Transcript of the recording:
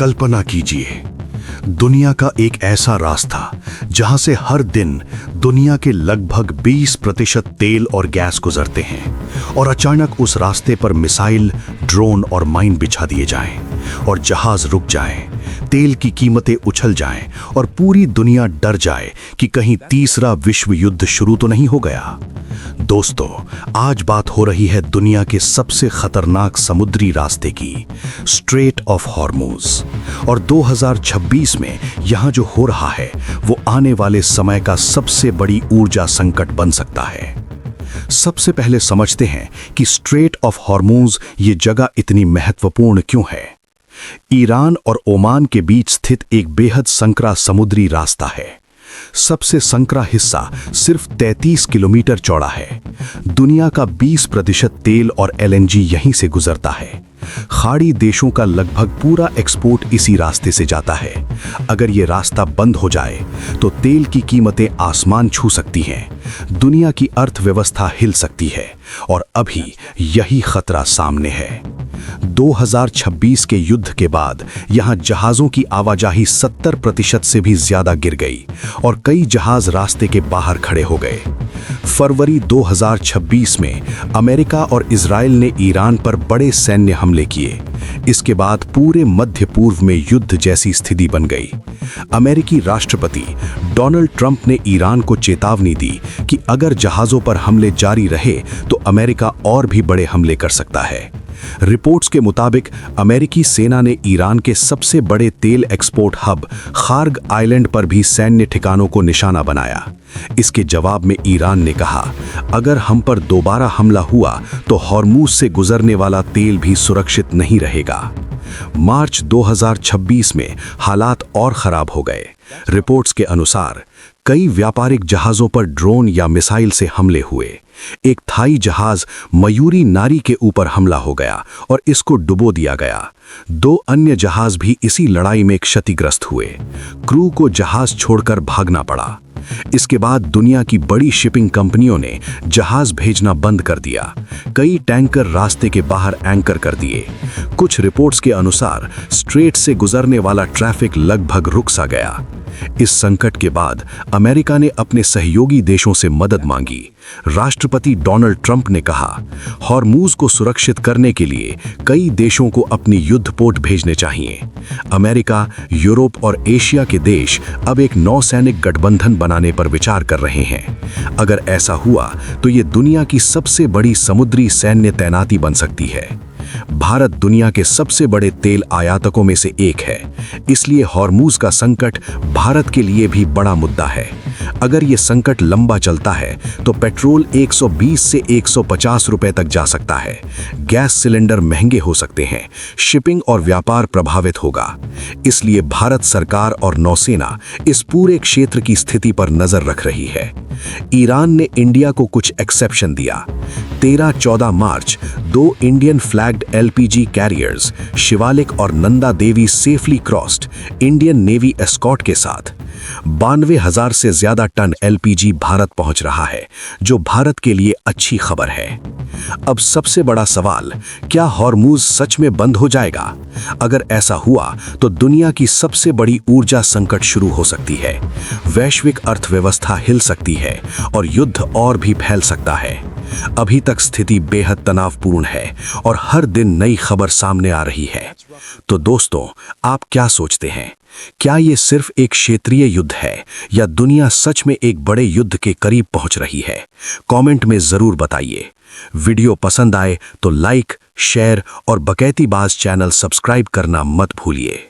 कल्पना कीजिए, दुनिया का एक ऐसा रास्ता जहां से हर दिन दुनिया के लगभग 20% तेल और गैस गुजरते हैं और अचानक उस रास्ते पर मिसाइल, ड्रोन और माइन बिछा दिए जाएं और जहाज रुक जाएं, तेल की कीमतें उछल जाएं और पूरी दुनिया डर जाए कि कहीं तीसरा विश्व युद्ध शुरू तो नहीं हो गया। दोस्तों, आज बात हो रही है दुनिया के सबसे खतरनाक समुद्री रास्ते की, स्ट्रेट ऑफ हॉर्मुज। और 2026 में यहां जो हो रहा है वो आने वाले समय का सबसे बड़ी ऊर्जा संकट बन सकता है। सबसे पहले समझते हैं कि स्ट्रेट ऑफ हॉर्मुज ये जगह इतनी महत्वपूर्ण क्यों है। ईरान और ओमान के बीच स्थित एक बेहद संकरा समुद्री रास्ता है। सबसे संकरा हिस्सा सिर्फ 33 किलोमीटर चौड़ा है। दुनिया का 20% तेल और एलएनजी यहीं से गुजरता है। खाड़ी देशों का लगभग पूरा एक्सपोर्ट इसी रास्ते से जाता है। अगर ये रास्ता बंद हो जाए तो तेल की कीमतें आसमान छू सकती हैं, दुनिया की अर्थव्यवस्था हिल सकती है और अभी यही खतरा सामने है। 2026 के युद्ध के बाद यहां जहाजों की आवाजाही 70% से भी ज्यादा गिर गई और कई जहाज रास्ते के बाहर खड़े हो गए। फरवरी 2026 में अमेरिका और इजराइल ने ईरान पर बड़े सैन्य हमले किए। इसके बाद पूरे मध्य पूर्व में युद्ध जैसी स्थिति बन गई। अमेरिकी राष्ट्रपति डोनाल्ड ट्रंप ने ईरान को चेतावनी दी कि अगर जहाजों पर हमले जारी रहे तो अमेरिका और भी बड़े हमले कर सकता है। रिपोर्ट्स के मुताबिक अमेरिकी सेना ने ईरान के सबसे बड़े तेल एक्सपोर्ट हब खार्ग आइलैंड पर भी सैन्य ठिकानों को निशाना बनाया। इसके जवाब में ईरान ने कहा, अगर हम पर दोबारा हमला हुआ तो हॉर्मुज से गुजरने वाला तेल भी सुरक्षित नहीं रहेगा। मार्च 2026 में हालात और खराब हो गए। रिपोर्ट्स के अनुसार कई व्यापारिक जहाजों पर ड्रोन या मिसाइल से हमले हुए। एक थाई जहाज मयूरी नारी के ऊपर हमला हो गया और इसको डुबो दिया गया। 2 अन्य जहाज भी इसी लड़ाई में क्षतिग्रस्त हुए। क्रू को जहाज छोड़कर भागना पड़ा। इसके बाद दुनिया की बड़ी शिपिंग कंपनियों ने जहाज भेजना बंद कर दिया। कई टैंकर रास्ते के बाहर एंकर कर दिए। कुछ रिपोर्ट्स के अनुसार स्ट्रेट से गुजरने वाला ट्रैफिक लगभग रुक सा गया। इस संकट के बाद अमेरिका ने अपने सहयोगी देशों से मदद मांगी। राष्ट्रपति डोनाल्ड ट्रंप ने कहा, हॉर्मुज को सुरक्षित करने के लिए कई देशों को अपनी युद्धपोत भेजने चाहिए। अमेरिका, यूरोप और एशिया के देश अब एक नौसैनिक गठबंधन बनाने पर विचार कर रहे हैं। अगर ऐसा हुआ तो ये दुनिया की सबसे बड़ी समुद्री सैन्य तैनाती बन सकती है। भारत दुनिया के सबसे बड़े तेल आयातकों में से एक है, इसलिए हॉर्मुज का संकट भारत के लिए भी बड़ा मुद्दा है। अगर ये संकट लंबा चलता है तो पेट्रोल 120 से 150 रुपए तक जा सकता है। गैस सिलेंडर महंगे हो सकते हैं। शिपिंग और व्यापार प्रभावित होगा। इसलिए भारत सरकार और नौसेना इस पूरे क्षेत्र की स्थिति पर नजर रख रही है। ईरान ने इंडिया को कुछ एक्सेप्शन दिया। 13-14 मार्च 2 Indian flagged LPG carriers Shivalik और Nanda Devi safely crossed Indian Navy escort के साथ 92,000 से ज्यादा टन एलपीजी भारत पहुंच रहा है, जो भारत के लिए अच्छी खबर है। अब सबसे बड़ा सवाल, क्या हॉर्मुज सच में बंद हो जाएगा? अगर ऐसा हुआ तो दुनिया की सबसे बड़ी ऊर्जा संकट शुरू हो सकती है। वैश्विक अर्थव्यवस्था हिल सकती है और युद्ध और भी फैल सकता है। अभी तक स्थिति बेहद तनावपूर्ण है और हर दिन नई खबर सामने आ रही है। तो दोस्तों, आप क्या सोचते हैं? क्या ये सिर्फ एक क्षेत्रीय युद्ध है या दुनिया सच में एक बड़े युद्ध के करीब पहुंच रही है? कमेंट में जरूर बताइए। वीडियो पसंद आए तो लाइक, शेयर और बकैतीबाज चैनल सब्सक्राइब करना मत भूलिए।